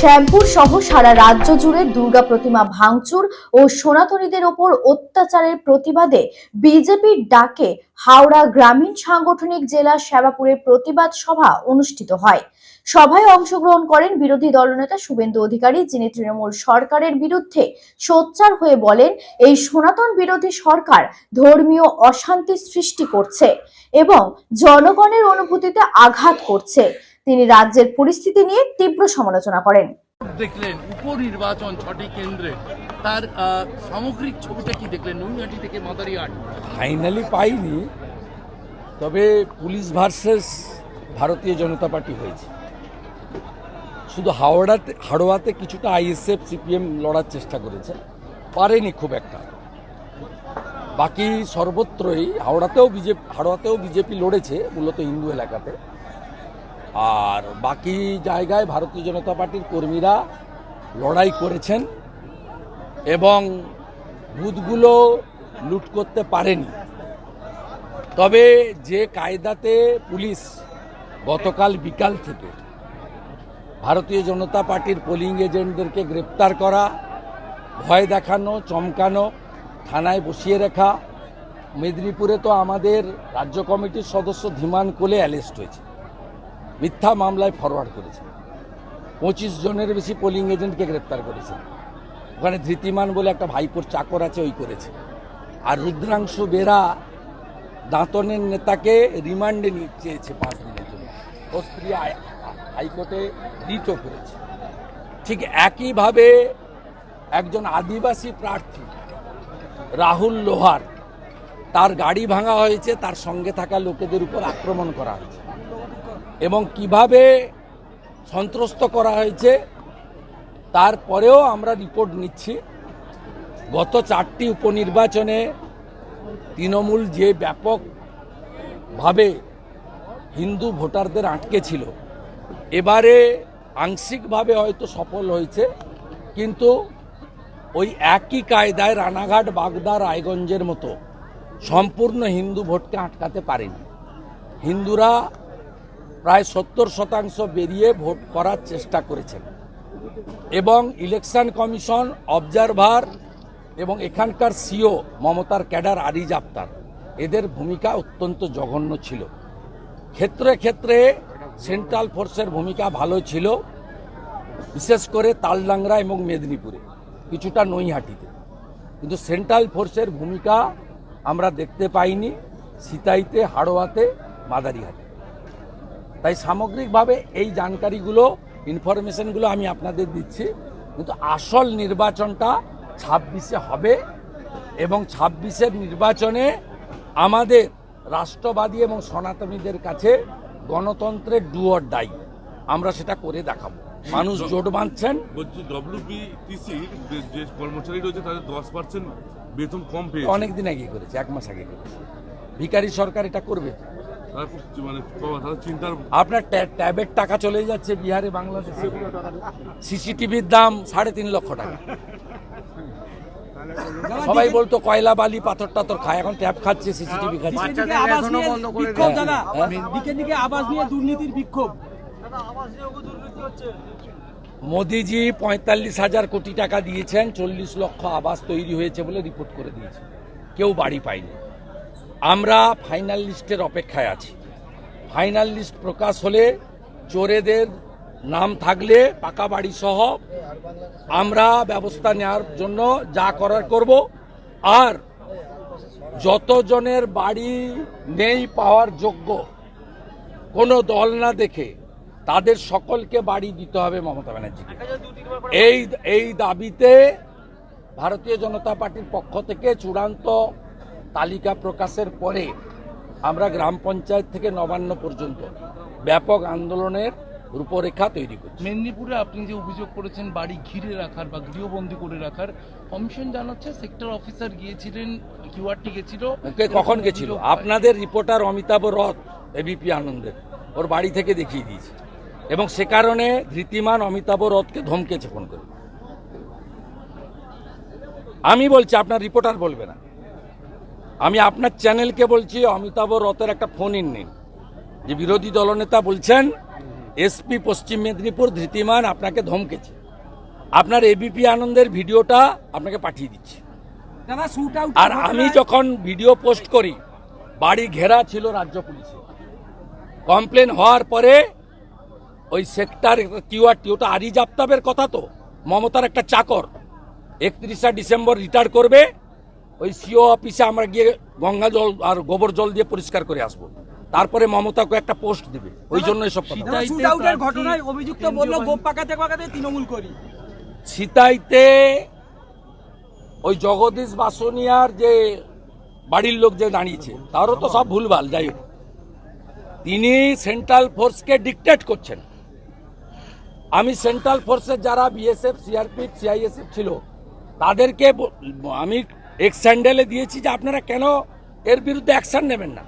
শ্যামপুর সহ সারা রাজ্য জুড়ে দুর্গা প্রতিমা ভাঙচুর ও সনাতনীদের ওপর অত্যাচারের প্রতিবাদে বিজেপির ডাকে হাওড়া গ্রামীণ সাংগঠনিক জেলা সেবাপুরের প্রতিবাদ সভা অনুষ্ঠিত হয়। সভায় অংশগ্রহণ করেন বিরোধী দলনেতা শুভেন্দু অধিকারী, যিনি তৃণমূল সরকারের বিরুদ্ধে সোচ্চার হয়ে বলেন, এই সনাতন বিরোধী সরকার ধর্মীয় অশান্তি সৃষ্টি করছে এবং জনগণের অনুভূতিতে আঘাত করছে। তিনি রাজ্যের পরিস্থিতি নিয়ে তীব্র সমালোচনা করেন। দেখলেন উপনির্বাচন 6টি কেন্দ্রে, তার সামগ্রিক ছবিটা কি দেখলেন? নৈহাটি থেকে মাদারিহাট ফাইনালি পাইনি, তবে পুলিশ ভার্সেস ভারতীয় জনতা পার্টি হয়েছে। শুধু হাওড়াতে কিছুটা আইএসএফ সিপিএম লড়ার চেষ্টা করেছে, পারেনি খুব একটা। বাকি সর্বত্রই হাওড়াতেও বিজেপি লড়েছে, মূলত হিন্দু এলাকাতে। আর বাকি জায়গায় ভারতীয় জনতা পার্টির কর্মীরা লড়াই করেছেন এবং বুথগুলো লুট করতে পারেনি। তবে যে কায়দাতে পুলিশ গতকাল বিকাল থেকে ভারতীয় জনতা পার্টির পোলিং এজেন্টদেরকে গ্রেপ্তার করা, ভয় দেখানো, চমকানো, থানায় বসিয়ে রাখা। মেদিনীপুরে তো আমাদের রাজ্য কমিটির সদস্য ধীমান কোলে অ্যারেস্ট হয়েছে, মিথ্যা মামলায় ফরওয়ার্ড করেছে। 25 জনের বেশি পোলিং এজেন্টকে গ্রেপ্তার করেছে। ওখানে ধৃতিমান বলে একটা ভাইপোর চাকর আছে, ওই করেছে। আর রুদ্রাংশু বেরা দাঁতনের নেতাকে রিমান্ডে নিয়ে চেয়েছে 5 দিনের জন্য, ও স্ত্রী হাইকোর্টে রিটও করেছে। ঠিক একইভাবে একজন আদিবাসী প্রার্থী রাহুল লোহার, তার গাড়ি ভাঙা হয়েছে, তার সঙ্গে থাকা লোকেদের উপর আক্রমণ করা হয়েছে এবং কিভাবে সন্ত্রস্ত করা হয়েছে তারপরেও আমরা রিপোর্ট নিচ্ছি। গত 4টি উপনির্বাচনে তৃণমূল যে ব্যাপকভাবে হিন্দু ভোটারদের আটকে ছিল, এবারে আংশিকভাবে হয়তো সফল হয়েছে, কিন্তু ওই একই কায়দায় রানাঘাট, বাগদা, রায়গঞ্জের মতো সম্পূর্ণ হিন্দু ভোটকে আটকাতে পারেনি। হিন্দুরা প্রায় 70% বেরিয়ে ভোট করার চেষ্টা করেছেন এবং ইলেকশন কমিশন, অবজারভার এবং এখানকার সিও মমতার ক্যাডার আরিজ আফতার, এদের ভূমিকা অত্যন্ত জঘন্য ছিল। ক্ষেত্রে ক্ষেত্রে সেন্ট্রাল ফোর্সের ভূমিকা ভালো ছিল, বিশেষ করে তালডাংরা এবং মেদিনীপুরে, কিছুটা নৈহাটিতে। কিন্তু সেন্ট্রাল ফোর্সের ভূমিকা আমরা দেখতে পাইনি সিতাইতে, হাড়োয়াতে, মাদারিহাটে। তাই সামগ্রিকভাবে এই জানকারিগুলো, ইনফরমেশনগুলো আমি আপনাদের দিচ্ছি, কিন্তু আসল নির্বাচনটা 26-এ হবে এবং 26-এর নির্বাচনে আমাদের রাষ্ট্রবাদী এবং সনাতনীদের কাছে গণতন্ত্রের ডু অর ডাই, আমরা সেটা করে দেখাবো। মানুষ জোট বাঁধছেন। ডব্লিউবিটিসি যে কর্মচারী রয়েছে তাদের 10% বেতন কম পেয়েছে, অনেকদিন আগে করেছে, 1 মাস আগে করেছে। ভিখারি সরকার এটা করবে? আপনার ট্যাবের টাকা চলে যাচ্ছে বিহারে, বাংলাদেশে। সিসিটিভির দাম 3.5 লক্ষ টাকা। সবাই বলতো কয়লা বালি পাথর টাথর খায়, এখন ট্যাব খাচ্ছে, সিসিটিভি খাচ্ছে। মোদিজি 45,000 কোটি টাকা দিয়েছেন, 40 লক্ষ আবাস তৈরি হয়েছে বলে রিপোর্ট করে দিয়েছে, কেউ বাড়ি পায়নি। আমরা ফাইনাল লিস্টের অপেক্ষায় আছি। ফাইনাল লিস্ট প্রকাশ হলে চোরেদের নাম থাকলে পাকা বাড়ি সহ আমরা ব্যবস্থা নেওয়ার জন্য যা করার করব। আর যতজনের বাড়ি নেই পাওয়ার যোগ্য, কোনো দল না দেখে তাদের সকলকে বাড়ি দিতে হবে মমতা ব্যানার্জিকে। এই দাবিতে ভারতীয় জনতা পার্টির পক্ষ থেকে চূড়ান্ত তালিকা প্রকাশের পরে আমরা গ্রাম পঞ্চায়েত থেকে নবান্ন পর্যন্ত ব্যাপক আন্দোলনের রূপরেখা তৈরি করছি। মেদিনীপুরে আপনি যে অভিযোগ করেছেন বাড়ি ঘিরে রাখার বা গৃহবন্দী করে রাখার, কমিশন জানাচ্ছে সেক্টর অফিসার গিয়েছিলেন, কিউআরটি গেছিল। কখন গেছিল? আপনাদের রিপোর্টার অমিতাভ রথ, এবিপি আনন্দের, ওর বাড়ি থেকে দেখিয়ে দিয়েছে এবং সে কারণে ধৃতিমান অমিতাভ রথকে ধমকেছে ফোন করে। আমি বলছি, আপনার রিপোর্টার বলবে না। আমি আপনার চ্যানেলকে বলছি, অমিতাভ রথের একটা ফোন ইন নিন, যে বিরোধী দলনেতা বলছেন এসপি পশ্চিম মেদিনীপুর ধৃতিমান আপনাকে ধমকেছে। আপনার এবিপি আনন্দের ভিডিওটা আপনাকে পাঠিয়ে দিচ্ছি। আর আমি যখন ভিডিও পোস্ট করি, বাড়ি ঘেরা ছিল রাজ্য পুলিশে। কমপ্লেন হওয়ার পরে ওই সেক্টর কিউআরটি, ওটা আরিজ আফতাবের কথা, তো মমতার একটা চাকর 31 ডিসেম্বর রিটায়ার করবে। ওই সিও অফিসে আমরা গিয়ে গঙ্গা জল আর গোবর জল দিয়ে পরিষ্কার করে আসবো। তারপরে মমতাকে একটা পোস্ট দিবে। ওই জন্য এসব কথা। সিতাইতে শুটআউটের প্রার্থী ঘটনায় অভিযুক্ত বলল গোপ পাকাতে পাকাতে তৃণমূল করি। সিতাইতে ওই জগদীশ বাসনিয়ার যে বাড়ির লোক যে দাঁড়িয়েছে, তারও তো সব ভুলভাল। যাই হোক, তিনি সেন্ট্রাল ফোর্সকে ডিকটেট করছেন। আমি সেন্ট্রাল ফোর্সের যারা বিএসএফ, সিআরপিএফ, সিআইএসএফ ছিল, তাদেরকে আমি এক্স স্যান্ডেলে দিয়েছি যে আপনারা কেন এর বিরুদ্ধে অ্যাকশন নেবেন না।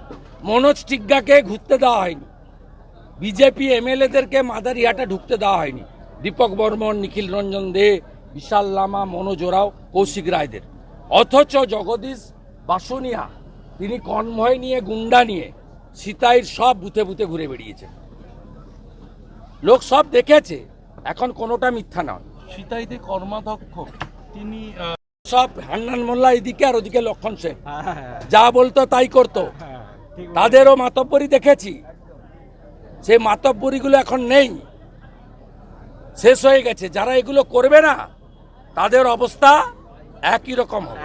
মনোজ টিগ্গাকে ঘুরতে দেওয়া হয়নি, বিজেপি এমএলএদেরকে মাদারিহাটে ঢুকতে দেওয়া হয়নি, দীপক বর্মন, নিখিল রঞ্জন দে, বিশাল লামা, মনোজ ওরাও, কৌশিক রায়দের। অথচ জগদীশ বাসনিয়া তিনি কনভয় নিয়ে, গুন্ডা নিয়ে সিতাইর সব বুথে বুথে ঘুরে বেরিয়েছেন। লোক সব দেখেছে, এখন কোনোটা মিথ্যা নয়। সিতাইতে কর্মাধ্যক্ষ তিনি সব হান্নান মোল্লা এদিকে আর ওদিকে লক্ষণ সেন যা বলতো তাই করতো। তাদেরও মাতব্বরি দেখেছি, সেই মাতব্বরিগুলো এখন নেই, শেষ হয়ে গেছে। যারা এগুলো করবে না তাদের অবস্থা একই রকম হবে।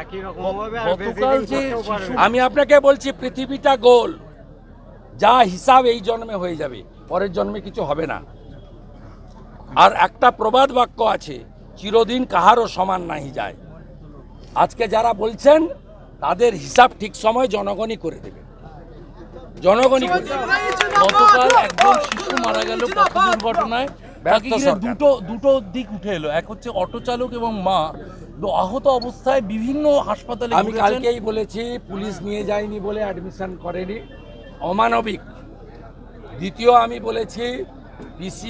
গতকাল যে শিশু আমি আপনাকে বলছি, পৃথিবীটা গোল, যা হিসাব এই জন্মে হয়ে যাবে, পরের জন্মে কিছু হবে না। আর একটা প্রবাদ বাক্য আছে, চিরদিন কাহারও সমান নাহি যায়। আজকে যারা বলছেন তাদের হিসাব ঠিক সময় জনগণই করে দেবে, জনগণই করে দেবে। গতকাল একজন শিশু মারা গেল পথ দুর্ঘটনায়। ব্যর্থ তাকে ঘিরে সরকার। দুটো দিক উঠে এলো। এক হচ্ছে অটো চালক এবং মা আহত অবস্থায় বিভিন্ন হাসপাতালে আমি ঘুরেছেন। কালকেই বলেছি, পুলিশ নিয়ে যায়নি বলে অ্যাডমিশন করেনি, অমানবিক। দ্বিতীয় আমি বলেছি, পিসি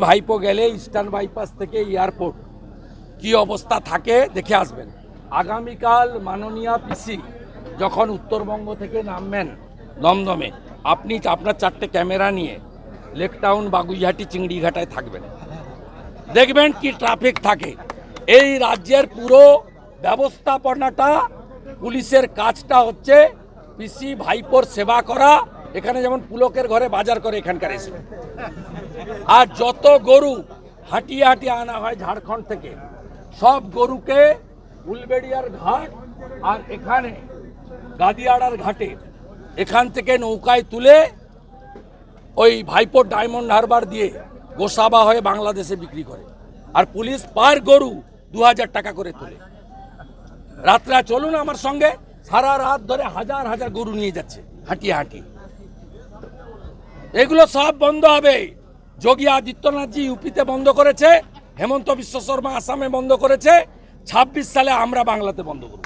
ভাইপো গেলে ইস্টার্ন বাইপাস থেকে এয়ারপোর্ট কি অবস্থা থাকে দেখে আসবেন। আগামীকাল মাননীয় পিসি যখন উত্তরবঙ্গ থেকে নামবেন দমদমে, আপনি আপনার 4টে ক্যামেরা নিয়ে লেক টাউন, বাগুইহাটি, চিংড়িঘাটায় থাকবেন, দেখবেন কি ট্রাফিক থাকে। এই রাজ্যের পুরো ব্যবস্থাপনাটা, পুলিশের কাজটা হচ্ছে পিসি ভাইপোর সেবা করা। এখানে যেমন পুলকের ঘরে বাজার করে এখানকার এসে, আর যত গরু হাঁটিয়ে হাঁটিয়ে আনা হয় ঝাড়খণ্ড থেকে, সব গরুকে উলবেড়িয়ার ঘাট আর এখানে গাদিয়াড়ার ঘাটে এখান থেকে নৌকায় তুলে ওই ভাইপোর ডায়মন্ড হারবার দিয়ে গোসাবা হয়ে বাংলাদেশে বিক্রি করে। আর পুলিশ পার গরু 2000 টাকা করে তোলে। রাত্রে চলুন আমার সঙ্গে, সারা রাত ধরে হাজার হাজার গরু নিয়ে যাচ্ছে হাঁটিয়ে হাঁটিয়ে। এগুলো সব বন্ধ হবে। যোগী আদিত্যনাথজি ইউপিতে বন্ধ করেছে, হেমন্ত বিশ্ব শর্মা আসামে বন্ধ করেছে, 26 সালে আমরা বাংলাতে বন্ধ করব।